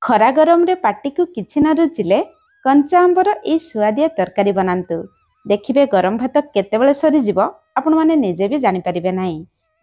खरा गरम रे पाटी को किछि न रुचिले कंचा आंबर ए सुआदिया तरकारी बनातु। देखिबे गरम भात केतेबेले सरी जीव आपण माने निजे भी जानि परिबे नाही।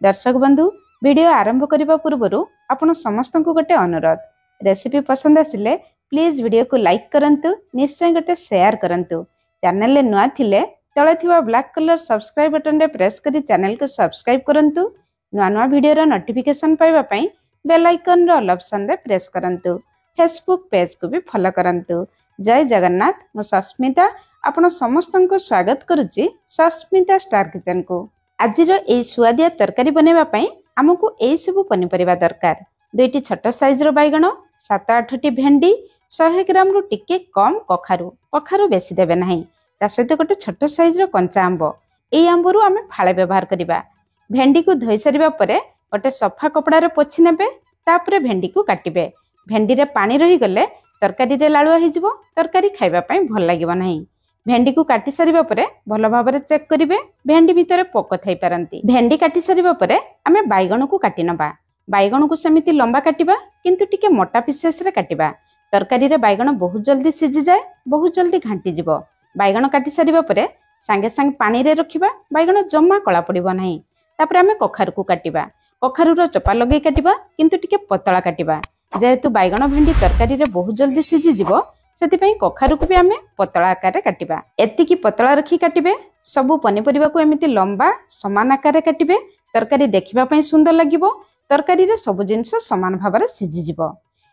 दर्शक बंधु वीडियो आरंभ करबा पूर्वरु आपण समस्त को गोटे अनुरोध, रेसिपी पसंद आसिले प्लीज वीडियो को लाइक करंतु, निश्चय गोटे शेयर करंतु। चैनल ले नुआ थिले तळे थिबा ब्लैक कलर सब्सक्राइब बटन रे प्रेस करी चैनल को सब्सक्राइब करंतु। नुआ नुआ वीडियो रा नोटिफिकेशन पाइबा पई बेल आइकन रो ऑल ऑप्शन रे प्रेस करंतु। फेसबुक पेज को भी फॉलो करंतु। जय जगन्नाथ। मु सस्मिता आपण समस्त को स्वागत करुच्ची सस्मिता स्टार किचन को। आज ए सुआदिया तरकारी बनैबा पई हमकु एई सब पनिपरिबा दरकार। दुईटी छोट साइज रो बैगण, 7-8टी भेंडी, 100 ग्राम रु टिके कम कखारु बेसी देबे नाही। ता सहित गोटे छोट साइज रो कंचा आंब, एई आंबरु आमे फाळे व्यवहार करिबा। भेंडी को धोई सारिबा परे गोटे सफा कपड़ा रे पोछि नेबे, तापरे भेंडी को काटिबे। भेंडी रे पानी रही गले तरकारी रे लालुआ हो जिवो, तरकारी खाइबा पई भल लागिबो नाही। भेंडी को काटी सारिबा परे भल भाबरे चेक करिवे, भेंडी भितरे पोक थाई पारंती। भेंडी काटी सारिबा परे आमे बैगण को काटी नबा। बैगण को सेमिति लंबा काटिबा, किंतु टिके मोटा पिसेस रे काटिबा। तरकारी रे बैगण बहुत जल्दी सिझी जाए, बहुत जल्दी घांटी जिवो। बैगण काटी सारिबा परे संगे संग पानी रे रखिबा, बैगण जम्मा कला पड़िबो नाही। तापरे आमे कखारु को काटिबा। कखारु रो चोपा लगै काटिबा, किंतु टिके पतला काटिबा। जेहेतु बैगण भेंडी तरकारी रे बहुत जल्दी सिझी जिवो, सेति कखारु को भी आमे पतला आकार रे काटिबा। एतिकी पतला रखी काटिबे। सबु पनिपरिबा को एमिति लंबा समान आकार रे काटिबे। तरकारी देखिबा पई सुंदर लागिबो। तरकारी रे सब जिंस समान भाबरे सिझी जिवो।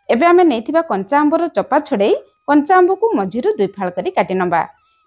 एबे आमे नेथिबा कंचा आंबर चोपा छडेई कंचा आंब को मझिरु दुई फाळ करी काटि नबा।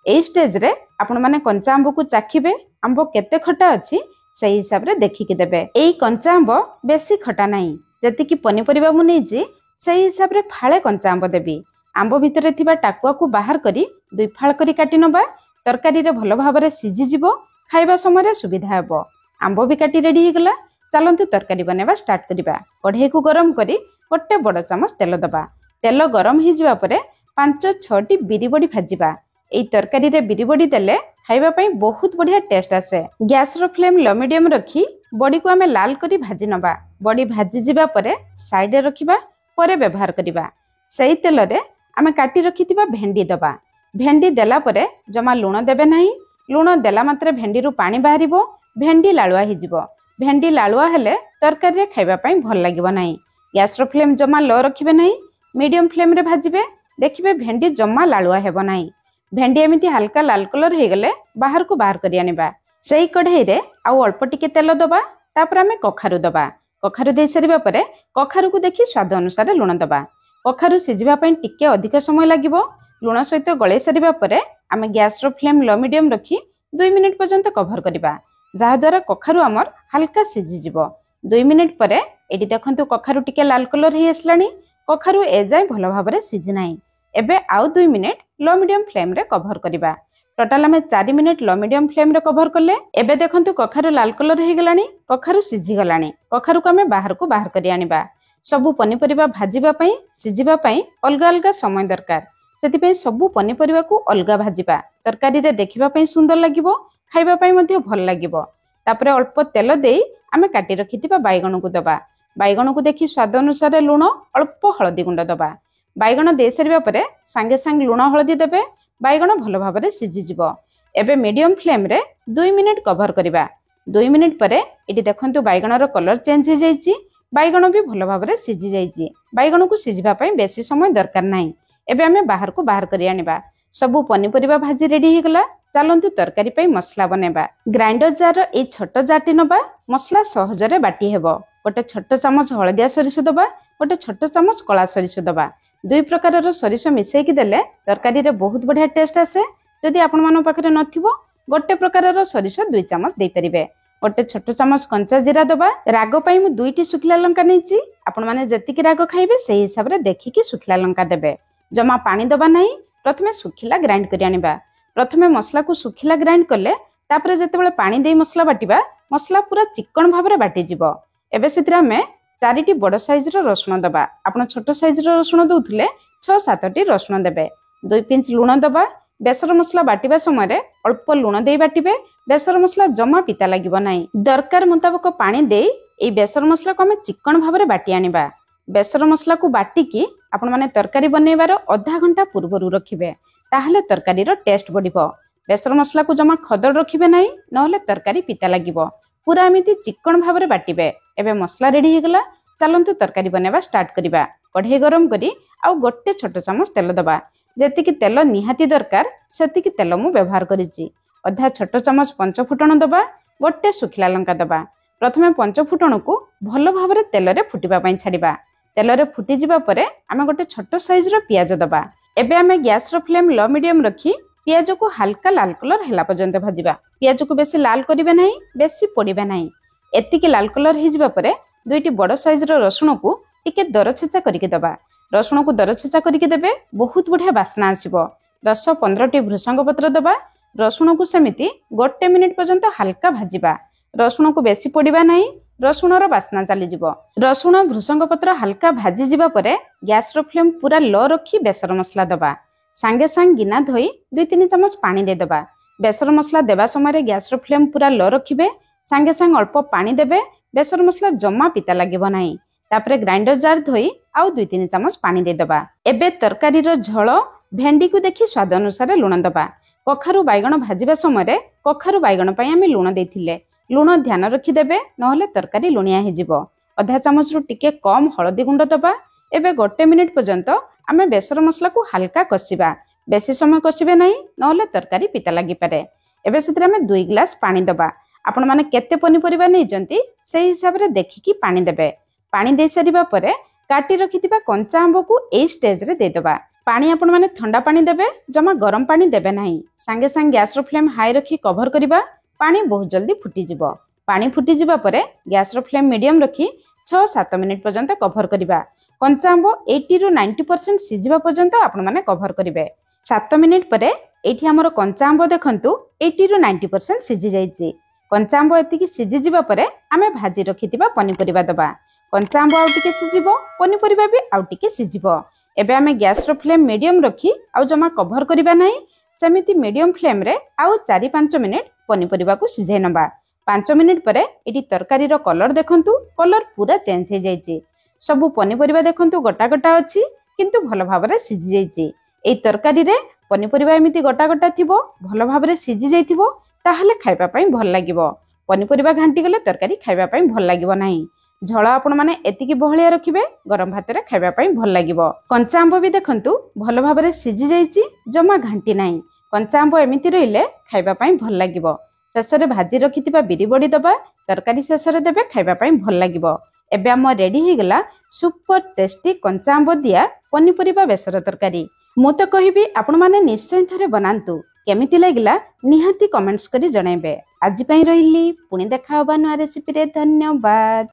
एई स्टेज रे आपण माने कंचा आंब को चाखिबे, आंब केते खटा अछि सेही हिसाब रे देखिकि देबे। एई कंचा आंब बेसी खटा नाही, जतिकी पनिपरिबा मु नेइछि सेही हिसाब रे फाळे कंचा आंब देबी। आंब भितरे थिबा टाकुआ को बाहर करी दुई फाळ करी काटि नबा। तरकारी रे भलो भाबरे सिझी जिवो, खाइबा समय रे सुविधा हेबो। आंब भी काटी रेडी हेगला। चलंतु तरकारी बनेबा स्टार्ट करिबा। कढ़ई को गरम करी गोटे बड़ चामच तेल दबा। तेल गरम हो जिबा परे 5-6टी बिरी बड़ी भाजिबा। एई तरकारी रे बिरी बड़ी देले खाइबा पई बहुत बढ़िया टेस्ट आसे। गैस रो फ्लेम लो मीडियम रखी बड़ी को आमे लाल करी भाजी नबा। बड़ी भाजी जिबा परे साइड रे रखिबा, परे व्यवहार करिबा। सेई तेल रे आमे काटी रखितिबा भेंडी दबा। भेंडी देला परे जमा लूण देबे नाही। लूण देला मात्रे भेंडी रु पानी बाहरिबो, भेंडी लालुआ हि जिवो। भेंडी लालुआ हेले तरकारी रे खाइबा पई भल लागिबो नाही। गैस रो फ्लेम जमा लो रखिबे नाही, मीडियम फ्लेम रे भाजिबे। देखिबे भेंडी जमा लालुआ हेबो नाही। भेंडी एमिति हल्का लाल कलर हे गले बाहर को बाहर करि आनिबा। सेई कढ़ई रे आउ अल्प टिके तेल दबा। तापर आमे कखारु दबा। कखारु देई सारिबा परे कखारु को देखि स्वाद अनुसार लूण दबा। कखारु सिझिबा पई टिके अधिक समय लागिबो। लूण सहित गळै सारिबा परे आमे गैस रो फ्लेम लो मीडियम रखी 2 मिनिट पर्यंत कभर करिबा, जहा द्वारा कखारु हमर हल्का सिझी जिवो। 2 मिनिट परे एडी देखंतु कखारु टिके लाल कलर हे आसलानी। कखारु ए जाय भलो भाबरे सिझी नाही। एबे आउ 2 मिनिट लो मीडियम फ्लेम रे कभर करिबा। टोटल आमे 4 मिनिट लो मीडियम फ्लेम रे कभर करले। एबे देखंतु कखारु लाल कलर हे गलानी, कखारु सिझी गलानी। कखारु को आमे बाहर को बाहर करि आनिबा। सबु पनिपरिबा भाजिबा पई सिझिबा पई अलगा अलगा समय दरकार। सेति पई सबु पनिपरिबा को अलगा भाजिबा। तरकारी रे देखिबा पई सुंदर लागिबो, खाइबा पई मध्ये भल लागिबो। तापरे अल्प तेल देई आमे काटी रखितिबा बैगण को दबा। बैगण को देखि स्वाद अनुसार लूण, अल्प हळदी गुंड दबा। बैगण दे सारिबा परे संगे संग लूण हळदी देबे। बैगण भल भाबरे सिझी जिवो। एबे मीडियम फ्लेम रे 2 मिनिट कभर करिबा। 2 मिनिट परे एटी देखंतु बैगण रो कलर चेंज हो जाईची। बैगण भी भल भाबरे सिझी जाईची। बैगण को सिझिबा पई बेसी समय दरकार नाही। एबे आमे बाहर को बाहर करि आनिबा। सबु पनिपरिबा भाजी रेडी हे गला। चलंतु तरकारी पई मसला बनेबा। ग्राइंडर जार ए छोट जाटी नबा। मसला सहज रे बाटी हेबो। गोटे छोट चामच हळदिया सरिष दबा, गोटे छोट चामच कला सरिष दबा। दुई प्रकार रो सरिष मिसेकी देले तरकारी रे बहुत बढ़िया टेस्ट आसे। जदि आपण मानो पाखरे नथिबो गोटे प्रकार रो सरिष 2 चामच देई परिबे। गोटे छोट चामच कंचा जीरा दबा। राग पई मु 2टी सुखिला लंका नेछि। आपण माने जतिकी राग खाइबे सेही हिसाब रे देखिकी सुखिला लंका देबे। जमा पानी दबा नाही। प्रथमे सुखिला ग्राइंड करि आनिबा। प्रथमे मसला को सुखिला ग्राइंड करले तापरे जेतेबेले पानी देई मसला बाटिबा, मसला पूरा चिकन भाबरे बाटी जिवो। एबे सेतिरा मे 4टी बड़ साइज रो रसुण दबा। आपण छोट साइज रो रसुण दउथले 6-7टी रसुण देबे। 2 पिंच लूण दबा। बेसर मसला बाटिबा समय रे अल्प लूण देई बाटिबे। बेसर मसला जमा पिता लागिबो नाही। दरकार मुताबिक पानी देई ए बेसर मसला को हमें चिकन भाबरे बाटी आनिबा। बेसर मसला को बाटिकी आपण माने तरकारी बनैबार अधा घंटा पूर्व रखिबे ताहले तरकारीर टेस्ट बढ़िबो। बेसर मसला को जमा खदड़ रखिबे नाही नहले तरकारी पिता लागिबो। पूरा एमिति चिकन भाबरे बाटिबे। एबे मसला रेडी हेगला चलंतु तरकारी बनैबा स्टार्ट करिबा। कढ़ई गरम करी आउ गोटे छोट चामच तेल दबा। जेतिकी तेल निहाती दरकार सेतिकी तेल मु व्यवहार करिछि। अधा छोट चामच पंचफुटण दबा, गोटे सुखिला लंका दबा। प्रथमे पंचफुटण को भल भाबरे तेल रे फुटिबा पई छाडिबा। तेल रे फुटी जिबा परे आमे गोटे छोट साइज रो पियाज दबा। एबे आमे गैस रो फ्लेम लो मीडियम रखी पियाज को हल्का लाल कलर हेला पर्यंत भाजिबा। पियाज को बेसी लाल करिबे नाही, बेसी पोड़िबे नाही। एतिकी लाल कलर हे जिबा परे दुईटी बड़ साइज रो रसुण को टिके दर छेचा करिके दबा। रसुण को दर छेचा करिके देबे, बहुत बढ़िया बास्ना आसीबो। 10-15 टी भृषंग पत्र दबा। रसुण को सेमिति गोटे मिनिट पर्यंत हल्का भाजिबा। रसुण को बेसी पोड़िबा नाही, रसुण रो बास्ना चली जिवो। रसुण भृषंग पत्र हल्का भाजी जिबा परे गैस रो फ्लेम पूरा लो रखी बेसर मसला दबा। सांगे सांग गिना धोई 2-3 चमच पानी दे दबा। बेसर मसला देबा समय गैस रो फ्लेम पूरा लो रखिबे। सांगे सांग अल्प पानी देबे। बेसर मसला जम्मा पिता लागिबो नाही। तापरे ग्राइंडर जार धोई आउ 2-3 चमच पानी दे दबा। एबे तरकारी रो झोल भेंडी को देखि स्वाद अनुसार लुण दबा। कखारु बैगण भाजिबा समय कखारु बैगण पई आमे लुण देथिले। लुण ध्यान रखी देबे नहले तरकारी लुणिया हे जिवो। आधा चामच रु टिके कम हळदी गुंड दबा। एबे गोटे मिनिट पर्यंत आमे बेसर मसला को हल्का कसिबा। बेसी समय कसिबे नाही नहले तरकारी पिता लागि पारे। एबे सेतरे आमे 2 ग्लास पानी दबा। आपण माने केते पनिपरिबा नै जंती सेही हिसाब रे देखिकी पानी देबे। पानी दे सारिबा परे काटी रखिथिबा कंचा आंबो को ए स्टेज रे दे दबा। पानी आपण माने ठंडा पानी देबे, जमा गरम पानी देबे नाही। सांगे सांग गैस रो फ्लेम हाई रखी कवर करिबा। पानी बहुत जल्दी फुटी जिवो। पानी फुटी जिबा परे गैस रो फ्लेम मीडियम रखी 6-7 मिनिट पर्यंत कवर करिबा। कंचा आंबो 80-90% सिजिबा पर्यंत आपण माने कवर करिवे। 7 मिनिट परे एठी हमर कंचा आंबो देखंतु 80-90% सिजि जाईछि। कंचा आंबो एतिकी सिजि जिबा परे आमे भाजी रखिथिबा पनिपरिबा दबा। कंचा आंबो आउ टिके सिजिबो, पनिपरिबा भी आउ टिके सिजिबो। एबे आमे गैस रो फ्लेम मीडियम रखी आउ जमा कवर करिबा नाही। सेमिति मीडियम फ्लेम रे आउ 4-5 मिनिट पनिपरिबा को सिझाई नबा। 5 मिनिट परे एठी तरकारी रो कलर देखंतु, कलर पूरा चेंज हे जाईछि। सबु पनिपरिबा देखंतु गोटा गोटा अछि किंतु भलो भाबरे सिझि जाईछि। एई तरकारी रे पनिपरिबा एमिति गोटा गोटा थिबो, भलो भाबरे सिझि जाईथिबो ताहले खाइबा पई भल लागिबो। पनिपरिबा घांटी गले तरकारी खाइबा पई भल लागिबो नाही। झोल आपण माने एतिकी बहलिया रखिबे, गरम भात रे खाइबा पई भल लागिबो। कंचा आंबो भी देखंतु भलो भाबरे सिझि जाईछि, जमा घांटी नाही। कंचा आंबो एमिति रहिले खाइबा पई भल लागिबो। शेषरे भाजी रखिथिबा बिरि बडी दबा। तरकारी शेषरे देबे, खाइबा पई भल लागिबो। एबे हम रेडी हे गेला सुपर टेस्टी कंचा आंबो दिया पनिपरिबा बेसर तरकारी। मु तो कहिबी आपण माने निश्चय थरे बनांतु। केमिति लागिला निहाती कमेंट्स करी जणाइबे। आज पई रहिली, पुणी देखा होबा नुआ रेसिपी रे। धन्यवाद।